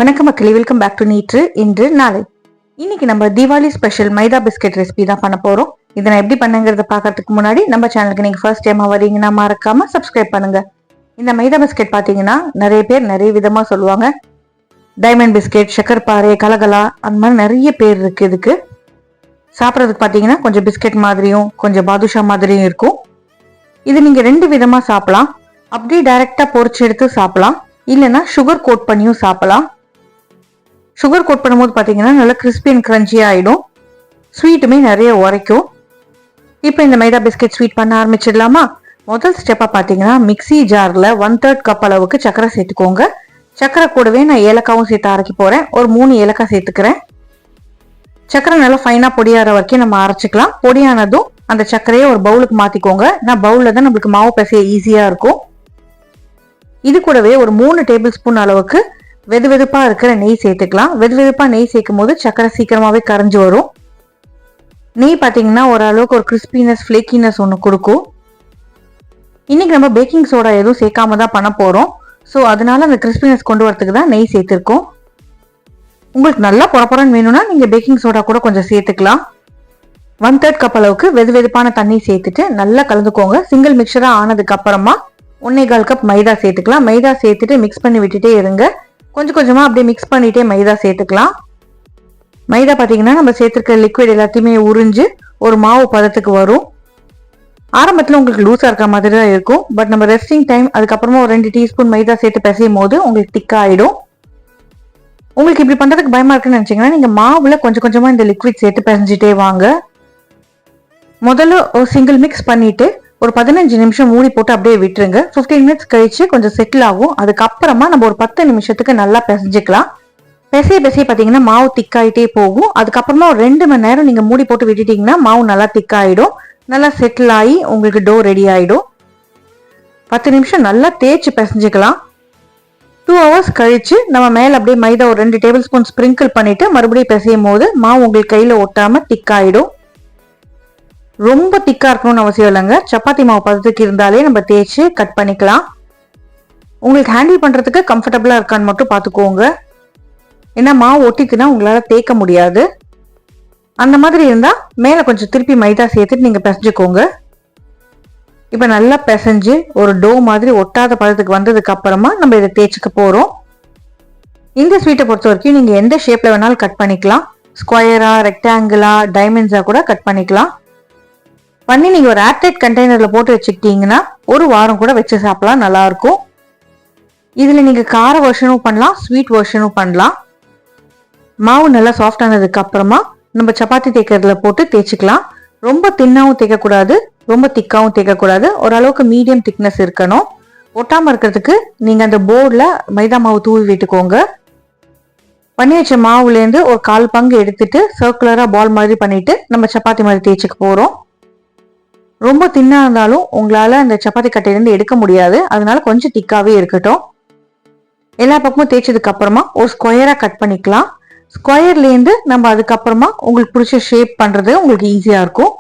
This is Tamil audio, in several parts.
வணக்கம் மக்களே, வெல்கம் பேக் டு நீற்று இன்று நாளை. இன்னைக்கு நம்ம தீபாவளி ஸ்பெஷல் மைதா பிஸ்கெட் ரெசிபி தான் பண்ண போறோம். இதை நான் எப்படி பண்ணுங்கிறத பார்க்கறதுக்கு முன்னாடி நம்ம சேனலுக்கு நீங்க ஃபர்ஸ்ட் டைமா வரீங்கன்னா மறக்காம சப்ஸ்கிரைப் பண்ணுங்க. இந்த மைதா பிஸ்கெட் பாத்தீங்கன்னா நிறைய பேர் நிறைய விதமா சொல்லுவாங்க. டைமண்ட் பிஸ்கெட், ஷக்கர்பாரே, கலகலா, அந்த மாதிரி நிறைய பேர் இருக்கு. இதுக்கு சாப்பிட்றதுக்கு பாத்தீங்கன்னா கொஞ்சம் பிஸ்கெட் மாதிரியும் கொஞ்சம் பாதுஷா மாதிரியும் இருக்கும். இது நீங்க ரெண்டு விதமா சாப்பிடலாம். அப்படியே டைரக்டா பொரிச்சு எடுத்து சாப்பிடலாம், இல்லைன்னா சுகர் கோட் பண்ணியும் சாப்பிடலாம். சுகர் கோட் பண்ணும்போது பார்த்தீங்கன்னா நல்லா கிறிஸ்பி அண்ட் கிரன்ச்சியாக ஆகிடும். ஸ்வீட்டுமே நிறைய உரைக்கும். இப்போ இந்த மைதா பிஸ்கெட் ஸ்வீட் பண்ண ஆரம்பிச்சிடலாமா? முதல் ஸ்டெப்பாக பார்த்தீங்கன்னா மிக்சி ஜாரில் 1/3 கப் அளவுக்கு சர்க்கரை சேர்த்துக்கோங்க. சர்க்கரை கூடவே நான் ஏலக்காவும் சேர்த்து அரைக்க போகிறேன். ஒரு 3 ஏலக்காய் சேர்த்துக்கிறேன். சர்க்கரை நல்லா ஃபைனாக பொடியாகிற வரைக்கும் நம்ம அரைச்சிக்கலாம். பொடியானதும் அந்த சர்க்கரையை ஒரு பவுலுக்கு மாற்றிக்கோங்க. நான் பவுலில் தான் நம்மளுக்கு மாவு பிசைய ஈஸியாக இருக்கும். இது கூடவே ஒரு 3 டேபிள் ஸ்பூன் அளவுக்கு வெது வெதுப்பா இருக்கிற நெய் சேர்த்துக்கலாம். வெது வெதுப்பா நெய் சேர்க்கும் போது சக்கரை சீக்கிரமாவே கரைஞ்சு வரும். நெய் பார்த்தீங்கன்னா ஓரளவுக்கு ஒரு கிறிஸ்பினஸ், ஃபிளேக்கினஸ் ஒன்று கொடுக்கும். இன்னைக்கு நம்ம பேக்கிங் சோடா எதுவும் சேர்க்காம தான் பண்ண போறோம். ஸோ அதனால அந்த கிறிஸ்பினஸ் கொண்டு வரதுக்கு தான் நெய் சேர்த்திருக்கோம். உங்களுக்கு நல்லா பொறப்பொறன்னு வேணும்னா நீங்க பேக்கிங் சோடா கூட கொஞ்சம் சேர்த்துக்கலாம். 1/3 கப் அளவுக்கு வெது வெதுப்பான தண்ணி சேர்த்துட்டு நல்லா கலந்துக்கோங்க. சிங்கிள் மிக்சரா ஆனதுக்கு அப்புறமா 1/4 கப் மைதா சேர்த்துக்கலாம். மைதா சேர்த்துட்டு மிக்ஸ் பண்ணி விட்டுட்டே இருங்க. கொஞ்சம் கொஞ்சமா அப்படியே மிக்ஸ் பண்ணிட்டே மைதா சேர்த்துக்கலாம். மைதா பார்த்தீங்கன்னா நம்ம சேர்த்துருக்க லிக்விட் எல்லாத்தையுமே உறிஞ்சு ஒரு மாவு பதத்துக்கு வரும். ஆரம்பத்தில் உங்களுக்கு லூஸா இருக்க மாதிரி தான் இருக்கும். பட் நம்ம ரெஸ்டிங் டைம் அதுக்கப்புறமா ஒரு 2 டீஸ்பூன் மைதா சேர்த்து பிசையும் போது உங்களுக்கு திக்கா ஆயிடும். உங்களுக்கு இப்படி பண்றதுக்கு பயமா இருக்குன்னு நினைச்சீங்கன்னா நீங்க மாவுல கொஞ்சம் கொஞ்சமா இந்த லிக்விட் சேர்த்து பிசைஞ்சிட்டே வாங்க. முதல்ல ஒரு சிங்கிள் மிக்ஸ் பண்ணிட்டு ஒரு 15 நிமிஷம் மூடி போட்டு அப்படியே விட்டுருங்க. 15 மினிட்ஸ் கழிச்சு கொஞ்சம் செட்டில் ஆகும். அதுக்கப்புறமா நம்ம ஒரு 10 நிமிஷத்துக்கு நல்லா பிசைஞ்சிக்கலாம். பிசைய பார்த்தீங்கன்னா மாவு திக்காயிட்டே போகும். அதுக்கப்புறமா ஒரு 2 மணி நேரம் நீங்க மூடி போட்டு விட்டுட்டீங்கன்னா மாவு நல்லா திக்காயிடும். நல்லா செட்டில் ஆகி உங்களுக்கு டோ ரெடி ஆயிடும். 10 நிமிஷம் நல்லா தேய்ச்சி பிசைஞ்சிக்கலாம். 2 ஹவர்ஸ் கழிச்சு நம்ம மேல அப்படியே மைதா ஒரு 2 டேபிள் ஸ்பூன் ஸ்ப்ரிங்கிள் பண்ணிட்டு மறுபடியும் பிசையும் போது மாவு உங்களுக்கு கையில ஒட்டாம திக்காயிடும். ரொம்ப திக்கா இருக்கணும்னு அவசியம் இல்லைங்க. சப்பாத்தி மாவு பதத்துக்கு இருந்தாலே நம்ம தேய்ச்சி கட் பண்ணிக்கலாம். உங்களுக்கு ஹேண்டில் பண்றதுக்கு கம்ஃபர்டபுளா இருக்கான்னு மட்டும் பார்த்துக்கோங்க. ஏன்னா மாவு ஒட்டிக்குன்னா உங்களால தேய்க்க முடியாது. அந்த மாதிரி இருந்தா மேல கொஞ்சம் திருப்பி மைதா சேர்த்துட்டு நீங்க பிசைஞ்சுக்கோங்க. இப்ப நல்லா பிசைஞ்சு ஒரு டோ மாதிரி ஒட்டாத பதத்துக்கு வந்ததுக்கு அப்புறமா நம்ம இதை தேய்ச்சிக்க போறோம். இந்த ஸ்வீட்டை பொறுத்த வரைக்கும் நீங்க எந்த ஷேப்ல வேணாலும் கட் பண்ணிக்கலாம். ஸ்கொயரா, ரெக்டாங்கிளா, டைமண்ட்ஸா கூட கட் பண்ணிக்கலாம். பண்ணி நீங்க ஒரு ஏர்டைட் கண்டெய்னர்ல போட்டு வச்சுக்கிட்டீங்கன்னா ஒரு வாரம் கூட வச்சு சாப்பிடலாம், நல்லா இருக்கும். இதுல நீங்க கார வெர்ஷனும் பண்ணலாம், ஸ்வீட் வெர்ஷனும் பண்ணலாம். மாவு நல்லா சாஃப்ட் ஆனதுக்கு அப்புறமா நம்ம சப்பாத்தி தேய்க்கிறதுல போட்டு தேய்ச்சிக்கலாம். ரொம்ப தின்னாவும் தேய்க்கக்கூடாது, ரொம்ப திக்காவும் தேய்க்கக்கூடாது. ஓரளவுக்கு மீடியம் திக்னஸ் இருக்கணும். ஒட்டாம இருக்கிறதுக்கு நீங்க அந்த போர்டில் மைதா மாவு தூவி விட்டுக்கோங்க. பண்ணி வச்ச மாவுலேருந்து ஒரு 1/4 பங்கு எடுத்துட்டு சர்க்குலரா பால் மாதிரி பண்ணிட்டு நம்ம சப்பாத்தி மாதிரி தேய்ச்சிக்க போறோம். ரொம்ப தின்னா இருந்தாலும் உங்களால அந்த சப்பாத்தி கட்டையிலேருந்து எடுக்க முடியாது. அதனால கொஞ்சம் திக்காவே இருக்கட்டும். எல்லா பக்கமும் தேய்ச்சதுக்கு அப்புறமா ஒரு ஸ்கொயரா கட் பண்ணிக்கலாம். ஸ்கொயர்லேருந்து நம்ம அதுக்கப்புறமா உங்களுக்கு பிடிச்ச ஷேப் பண்றது உங்களுக்கு ஈஸியா இருக்கும்.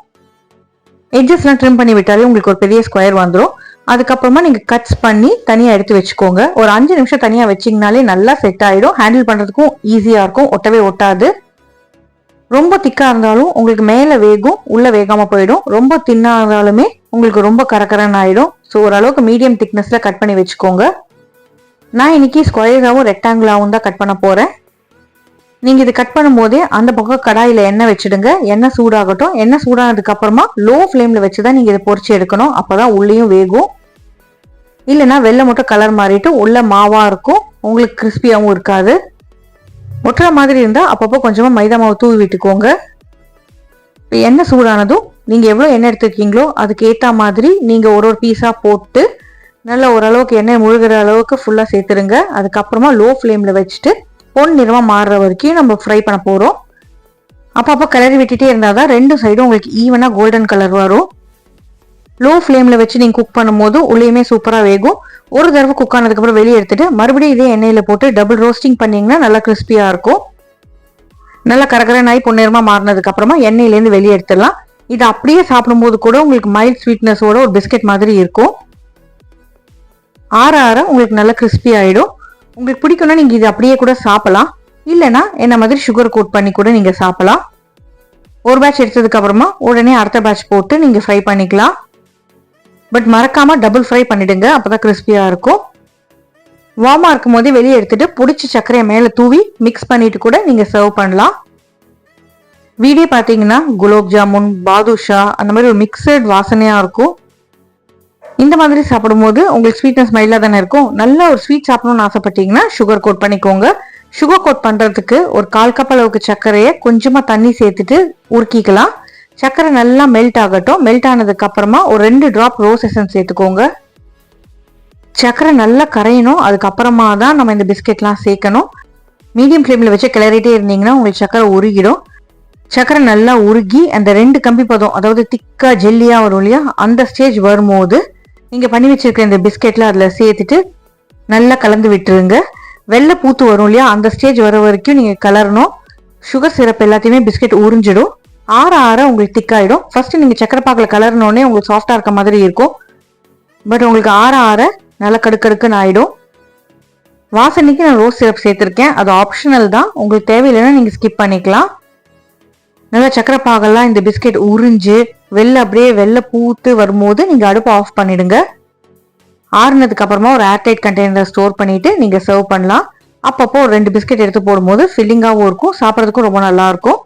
எட்ஜஸ்லாம் ட்ரிம் பண்ணி விட்டாலே உங்களுக்கு ஒரு பெரிய ஸ்கொயர் வந்துடும். அதுக்கப்புறமா நீங்க கட்ஸ் பண்ணி தனியா எடுத்து வச்சுக்கோங்க. ஒரு 5 நிமிஷம் தனியா வச்சிங்கனாலே நல்லா செட் ஆயிடும். ஹேண்டில் பண்றதுக்கும் ஈஸியா இருக்கும், ஒட்டவே ஒட்டாது. ரொம்ப திக்கா இருந்தாலும் உங்களுக்கு மேல வேகும், உள்ள வேகாம போயிடும். ரொம்ப தின்னா இருந்தாலுமே உங்களுக்கு ரொம்ப கரகரன்னு ஆயிடும். ஸோ ஓரளவுக்கு மீடியம் திக்னஸ்ல கட் பண்ணி வச்சுக்கோங்க. நான் இன்னைக்கு ஸ்கொயராகவும் ரெக்டாங்கிளாகவும் தான் கட் பண்ண போறேன். நீங்க இது கட் பண்ணும் போதே அந்த பக்கம் கடாயில எண்ணெய் வச்சிடுங்க. எண்ணெய் சூடாகட்டும். எண்ணெய் சூடானதுக்கு அப்புறமா லோ ஃபிளேம்ல வச்சுதான் நீங்க இதை பொரிச்சு எடுக்கணும். அப்பதான் உள்ளேயும் வேகும். இல்லைன்னா வெள்ளை மட்டும் கலர் மாறிட்டு உள்ள மாவா இருக்கும், உங்களுக்கு கிறிஸ்பியாவும் இருக்காது. ஒட்டுற மாதிரி இருந்தா அப்பப்போ கொஞ்சமா மைதா மாவு தூவி விட்டுக்கோங்க. எண்ணெய் சூடானதும் நீங்க எவ்வளவு எண்ணெய் எடுத்துருக்கீங்களோ அதுக்கு ஏத்த மாதிரி நீங்க ஒரு பீஸா போட்டு நல்லா ஓரளவுக்கு எண்ணெய் முழுகிற அளவுக்கு ஃபுல்லா சேர்த்துருங்க. அதுக்கப்புறமா லோ ஃபிளேம்ல வச்சுட்டு பொன் நிறமா மாறுற வரைக்கும் நம்ம ஃப்ரை பண்ண போறோம். அப்பப்போ கிளறி விட்டுட்டே இருந்தாதான் 2 சைடும் உங்களுக்கு ஈவனா கோல்டன் கலர் வரும். லோ ஃபிளேம்ல வச்சு நீங்க குக் பண்ணும்போது உள்ளேயுமே சூப்பரா வேகும். ஒரு தடவை குக் ஆனதுக்கு அப்புறம் வெளியே எடுத்துட்டு மறுபடியும் இதே எண்ணெயில போட்டு டபுள் ரோஸ்டிங் பண்ணீங்கன்னா நல்லா கிறிஸ்பியா இருக்கும். நல்லா கரகரனாய் பொன்னிறமா மாறினதுக்கு அப்புறமா எண்ணெயிலேருந்து வெளியே எடுத்துடலாம். இது அப்படியே சாப்பிடும்போது கூட உங்களுக்கு மைல்ட் ஸ்வீட்னஸோட ஒரு பிஸ்கெட் மாதிரி இருக்கும். ஆற ஆற உங்களுக்கு நல்லா கிறிஸ்பி ஆயிடும். உங்களுக்கு பிடிக்கும்னா நீங்க இது அப்படியே கூட சாப்பிடலாம், இல்லைன்னா என்ன மாதிரி சுகர் கோட் பண்ணி கூட நீங்க சாப்பிடலாம். ஒரு பேட்ச் எடுத்ததுக்கு அப்புறமா உடனே அடுத்த பேட்ச் போட்டு நீங்க ஃப்ரை பண்ணிக்கலாம். பட் மறக்காம டபுள் ஃப்ரை பண்ணிடுங்க, அப்பதான் கிறிஸ்பியா இருக்கும். வார்மா இருக்கும் போதே வெளியே எடுத்துட்டு பிடிச்ச சர்க்கரையை மேல தூவி மிக்ஸ் பண்ணிட்டு கூட நீங்க சர்வ் பண்ணலாம். வீடியோ பார்த்தீங்கன்னா குலோப் ஜாமுன், பாதுஷா அந்த மாதிரி ஒரு மிக்சட் வாசனையா இருக்கும். இந்த மாதிரி சாப்பிடும்போது உங்களுக்கு ஸ்வீட்னஸ் மைல்டாக தானே இருக்கும். நல்ல ஒரு ஸ்வீட் சாப்பிடணும்னு ஆசைப்பட்டீங்கன்னா சுகர் கோட் பண்ணிக்கோங்க. சுகர் கோட் பண்றதுக்கு ஒரு 1/4 கப் அளவுக்கு சர்க்கரையை கொஞ்சமா தண்ணி சேர்த்துட்டு உருக்கிக்கலாம். சர்க்கரை நல்லா மெல்ட் ஆகட்டும். மெல்ட் ஆனதுக்கு அப்புறமா ஒரு 2 டிராப் ரோஸ் எசன்ஸ் சேர்த்துக்கோங்க. சர்க்கரை நல்லா கரையணும், அதுக்கப்புறமா தான் நம்ம இந்த பிஸ்கெட்லாம் சேர்க்கணும். மீடியம் ஃப்ளேமில் வச்சு கிளறிட்டே இருந்தீங்கன்னா உங்களுக்கு சர்க்கரை உருகிடும். சர்க்கரை நல்லா உருகி அந்த 2 கம்பி பதம், அதாவது திக்கா ஜெல்லியா வரும் இல்லையா, அந்த ஸ்டேஜ் வரும்போது நீங்க பண்ணி வச்சிருக்க இந்த பிஸ்கெட்ல அதுல சேர்த்துட்டு நல்லா கலந்து விட்டுருங்க. வெள்ளை பூத்து வரும் இல்லையா, அந்த ஸ்டேஜ் வர வரைக்கும் நீங்க கலரணும். சுகர் சிரப் எல்லாத்தையுமே பிஸ்கெட் உறிஞ்சிடும். ஆற ஆற உங்களுக்கு திக்காயிடும். ஃபர்ஸ்ட் நீங்க சக்கரை பாக்கில் கலர்னோடனே உங்களுக்கு சாஃப்டா இருக்க மாதிரி இருக்கும். பட் உங்களுக்கு ஆற ஆற நல்லா கடுக்கடுக்குன்னு ஆயிடும். வாசனைக்கு நான் ரோஸ் சிரப் சேர்த்திருக்கேன், அது ஆப்ஷனல் தான், உங்களுக்கு தேவையில்லைன்னா நீங்க ஸ்கிப் பண்ணிக்கலாம். நல்லா சக்கரை பாகெல்லாம் இந்த பிஸ்கெட் உறிஞ்சு அப்படியே வெள்ளை பூத்து வரும்போது நீங்க அடுப்பை ஆஃப் பண்ணிடுங்க. ஆறுனதுக்கு அப்புறமா ஒரு ஏர்டைட் கண்டெய்னரை ஸ்டோர் பண்ணிட்டு நீங்க சர்வ் பண்ணலாம். அப்பப்போ ஒரு 2 பிஸ்கெட் எடுத்து போடும்போது ஃபில்லிங்காகவும் இருக்கும், சாப்பிட்றதுக்கும் ரொம்ப நல்லா இருக்கும்.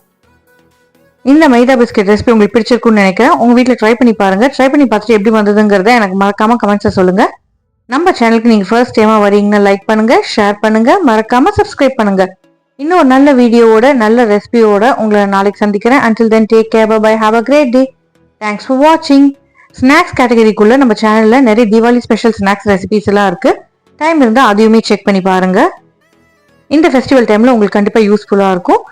இந்த மைதா பிஸ்கெட் ரெசிபி உங்களுக்கு பிடிச்சிருக்குன்னு நினைக்கிறேன். உங்க வீட்டில் ட்ரை பண்ணி பாருங்க. ட்ரை பண்ணி பார்த்துட்டு எப்படி வந்ததுங்கிறத எனக்கு மறக்காம கமெண்ட்ஸை சொல்லுங்க. நம்ம சேனலுக்கு நீங்க ஃபர்ஸ்ட் டைமா வரீங்கன்னா லைக் பண்ணுங்க, ஷேர் பண்ணுங்க, மறக்காம சப்ஸ்கிரைப் பண்ணுங்க. இன்னும் ஒரு நல்ல வீடியோவோட நல்ல ரெசிபியோட உங்களை நாளைக்கு சந்திக்கிறேன். until then take care, bye bye, have a great day. Thanks for watching. Snacks கேட்டகரிக்குள்ள நம்ம சேனல்ல நிறைய தீபாவளி ஸ்பெஷல் ஸ்நாக்ஸ் ரெசிபிஸ் எல்லாம் இருக்கு. டைம் இருந்தால் அதையுமே செக் பண்ணி பாருங்க. இந்த ஃபெஸ்டிவல் டைம்ல உங்களுக்கு கண்டிப்பா யூஸ்ஃபுல்லா இருக்கும்.